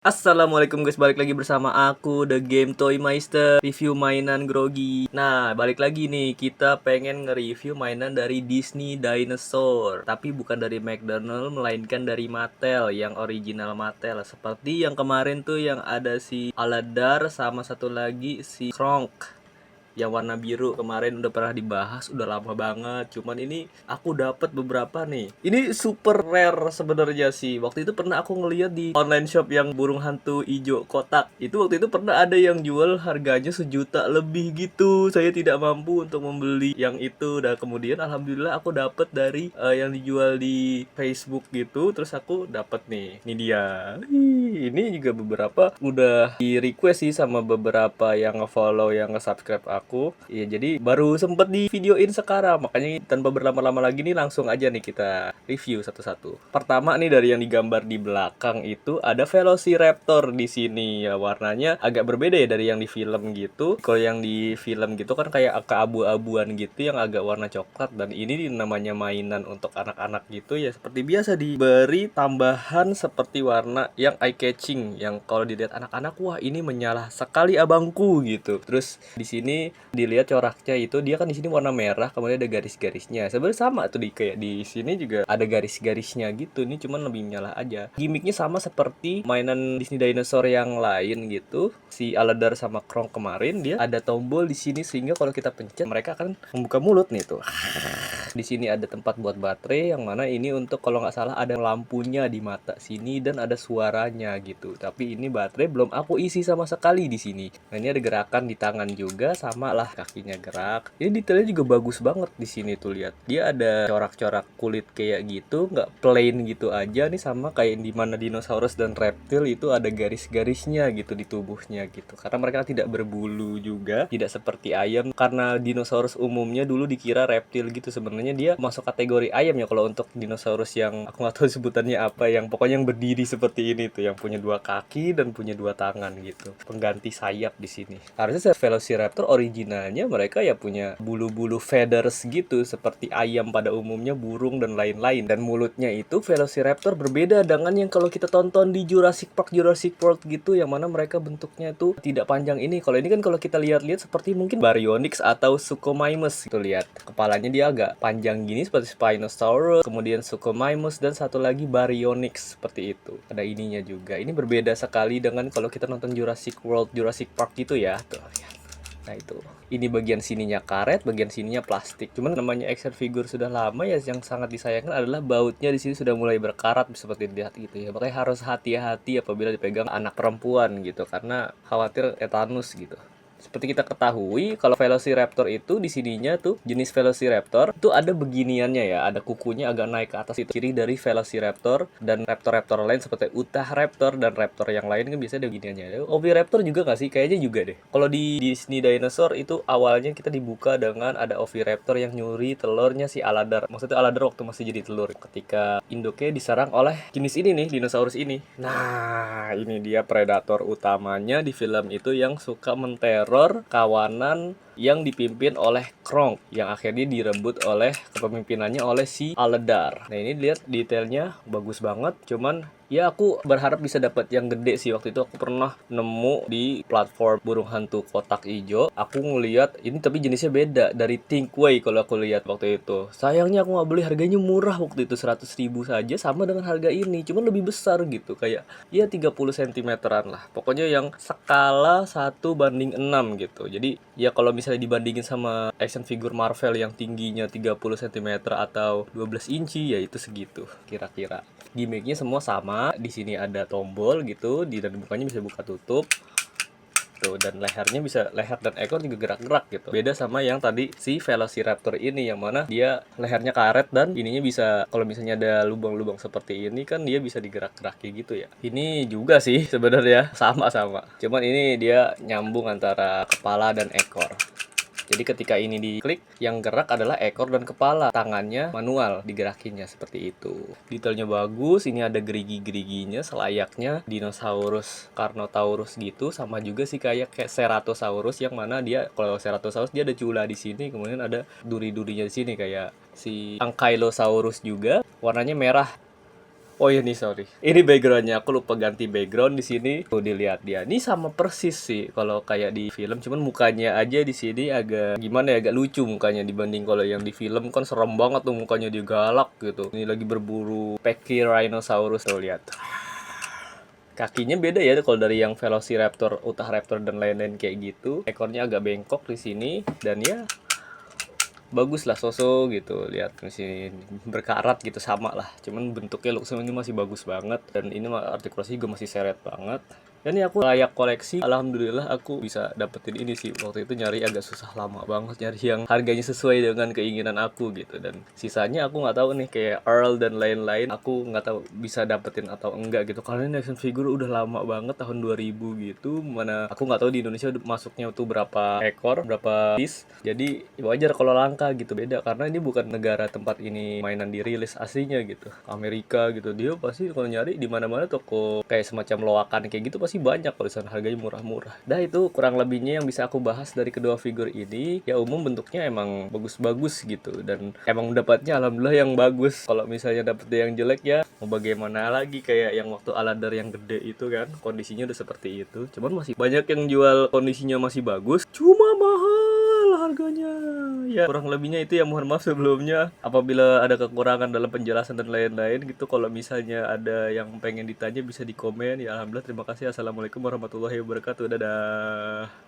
Assalamualaikum guys, balik lagi bersama aku The Game Toy Meister, review mainan grogi. Nah, balik lagi nih, kita pengen nge-review mainan dari Disney Dinosaur, tapi bukan dari McDonald, melainkan dari Mattel, yang original Mattel. Seperti yang kemarin tuh yang ada si Aladar sama satu lagi si Kronk yang warna biru. Kemarin udah pernah dibahas, udah lama banget. Cuman ini aku dapat beberapa nih. Ini super rare sebenarnya sih. Waktu itu pernah aku ngeliat di online shop yang burung hantu ijo kotak. Itu waktu itu pernah ada yang jual harganya 1 juta lebih gitu. Saya tidak mampu untuk membeli yang itu. Dan kemudian alhamdulillah aku dapat dari yang dijual di Facebook gitu. Terus aku dapat nih. Ini dia. Ini juga beberapa udah di request sih sama beberapa yang nge-follow, yang nge-subscribe aku. Ya jadi baru sempet di videoin sekarang. Makanya tanpa berlama-lama lagi nih langsung aja nih kita review satu-satu. Pertama nih dari yang digambar di belakang itu ada Velociraptor di sini ya, warnanya agak berbeda ya dari yang di film gitu. Kalau yang di film gitu kan kayak keabu-abuan gitu yang agak warna coklat, dan ini namanya mainan untuk anak-anak gitu ya, seperti biasa diberi tambahan seperti warna yang eye catching, yang kalau dilihat anak-anak wah ini menyala sekali abangku gitu. Terus di sini dilihat coraknya itu dia kan di sini warna merah, kemudian ada garis-garisnya. Sebenarnya sama tuh kayak di sini juga ada garis-garisnya gitu. Ini cuman lebih menyala aja. Gimiknya sama seperti mainan Disney Dinosaur yang lain gitu. Si Aladar sama Kronk kemarin dia ada tombol di sini sehingga kalau kita pencet mereka akan membuka mulut nih tuh. Di sini ada tempat buat baterai, yang mana ini untuk kalau nggak salah ada lampunya di mata sini dan ada suaranya gitu. Tapi ini baterai belum aku isi sama sekali di sini. Nah, ini ada gerakan di tangan juga, sama lah kakinya gerak. Ini detailnya juga bagus banget di sini tuh, lihat. Dia ada corak-corak kulit kayak gitu, nggak plain gitu aja nih, sama kayak di mana dinosaurus dan reptil itu ada garis-garisnya gitu di tubuhnya gitu. Karena mereka tidak berbulu juga, tidak seperti ayam. Karena dinosaurus umumnya dulu dikira reptil gitu, sebenarnya dia masuk kategori ayam ya kalau untuk dinosaurus yang aku nggak tahu sebutannya apa, yang pokoknya yang berdiri seperti ini tuh, yang punya 2 kaki dan punya 2 tangan gitu, pengganti sayap di sini. Harusnya Velociraptor originalnya mereka ya punya bulu-bulu feathers gitu seperti ayam pada umumnya, burung dan lain-lain. Dan mulutnya itu Velociraptor berbeda dengan yang kalau kita tonton di Jurassic Park, Jurassic World gitu, yang mana mereka bentuknya itu tidak panjang ini. Kalau ini kan kalau kita lihat-lihat seperti mungkin Baryonyx atau Suchomimus gitu, lihat kepalanya dia agak panjang gini seperti Spinosaurus, kemudian Suchomimus, dan satu lagi Baryonyx seperti itu. Ada ininya juga. Ini berbeda sekali dengan kalau kita nonton Jurassic World, Jurassic Park gitu ya. Tuh, lihat. Nah itu. Ini bagian sininya karet, bagian sininya plastik. Cuman namanya action figure sudah lama ya, yang sangat disayangkan adalah bautnya di sini sudah mulai berkarat seperti dilihat gitu ya. Makanya harus hati-hati apabila dipegang anak perempuan gitu, karena khawatir tetanus gitu. Seperti kita ketahui, kalau Velociraptor itu di sininya tuh jenis Velociraptor itu ada beginiannya ya, ada kukunya agak naik ke atas, itu ciri dari Velociraptor. Dan raptor-raptor lain seperti Utahraptor dan raptor yang lain kan biasanya ada beginiannya. Oviraptor juga nggak sih? Kayaknya juga deh. Kalau di Disney Dinosaur itu awalnya kita dibuka dengan ada Oviraptor yang nyuri telurnya si Aladar. Maksudnya Aladar waktu masih jadi telur, ketika induknya diserang oleh jenis ini nih, dinosaurus ini. Nah, ini dia predator utamanya di film itu yang suka menteror kawanan yang dipimpin oleh Kronk, yang akhirnya direbut oleh kepemimpinannya oleh si Aladar. Nah, ini lihat detailnya bagus banget. Cuman ya aku berharap bisa dapat yang gede sih. Waktu itu aku pernah nemu di platform burung hantu kotak hijau. Aku ngeliat ini tapi jenisnya beda dari Thinkway kalau aku lihat waktu itu. Sayangnya aku nggak beli, harganya murah waktu itu, 100.000 saja, sama dengan harga ini, cuman lebih besar gitu, kayak ya 30 cm-an lah. Pokoknya yang skala 1:6 gitu. Jadi ya kalau misalnya dibandingin sama action figure Marvel yang tingginya 30 cm atau 12 inci, ya itu segitu kira-kira. Gimmicknya semua sama. Di sini ada tombol gitu, di dan bukanya bisa buka tutup tuh, dan lehernya bisa, leher dan ekor juga gerak-gerak gitu. Beda sama yang tadi si Velociraptor ini, yang mana dia lehernya karet dan ininya bisa, kalau misalnya ada lubang-lubang seperti ini kan dia bisa digerak-geraki gitu ya. Ini juga sih sebenarnya sama-sama, cuman ini dia nyambung antara kepala dan ekor. Jadi ketika ini diklik, yang gerak adalah ekor dan kepala. Tangannya manual digerakinya seperti itu. Detailnya bagus, ini ada gerigi-geriginya selayaknya dinosaurus Carnotaurus gitu. Sama juga sih kayak Ceratosaurus, yang mana dia, kalau Ceratosaurus dia ada cula di sini, kemudian ada duri-durinya di sini kayak si Ankylosaurus juga. Warnanya merah. Oh iya nih, sorry. Ini backgroundnya aku lupa ganti background di sini. Tuh dilihat dia. Ini sama persis sih kalau kayak di film, cuman mukanya aja di sini agak gimana ya, agak lucu mukanya dibanding kalau yang di film kan serem banget tuh mukanya, dia galak gitu. Ini lagi berburu Pachyrhinosaurus tuh, lihat. Kakinya beda ya kalau dari yang Velociraptor, Utahraptor dan lain-lain kayak gitu. Ekornya agak bengkok di sini dan ya bagus lah sosok gitu, lihat mesin berkarat gitu sama lah, cuman bentuknya Luxem ini masih bagus banget dan ini artikulasi juga masih seret banget. Dan ini aku layak koleksi, alhamdulillah aku bisa dapetin ini sih. Waktu itu nyari agak susah, lama banget nyari yang harganya sesuai dengan keinginan aku gitu. Dan sisanya aku nggak tahu nih, kayak Earl dan lain-lain aku nggak tahu bisa dapetin atau enggak gitu, karena ini action figure udah lama banget, tahun 2000 gitu, mana aku nggak tahu di Indonesia udah masuknya tuh berapa ekor, berapa piece. Jadi wajar kalau langka gitu, beda karena ini bukan negara tempat ini mainan dirilis aslinya gitu, Amerika gitu. Dia pasti kalau nyari di mana-mana toko kayak semacam loakan kayak gitu pasti banyak kalau di sana, harganya murah-murah. Dah, itu kurang lebihnya yang bisa aku bahas dari kedua figur ini. Ya umum bentuknya emang bagus-bagus gitu dan emang dapatnya alhamdulillah yang bagus. Kalau misalnya dapetnya yang jelek ya mau bagaimana lagi, kayak yang waktu Aladar yang gede itu kan kondisinya udah seperti itu. Cuman masih banyak yang jual kondisinya masih bagus, cuma mahal harganya. Ya kurang lebihnya itu ya, mohon maaf sebelumnya apabila ada kekurangan dalam penjelasan dan lain-lain gitu. Kalau misalnya ada yang pengen ditanya bisa di komen ya. Alhamdulillah, terima kasih. Assalamualaikum warahmatullahi wabarakatuh. Dadah.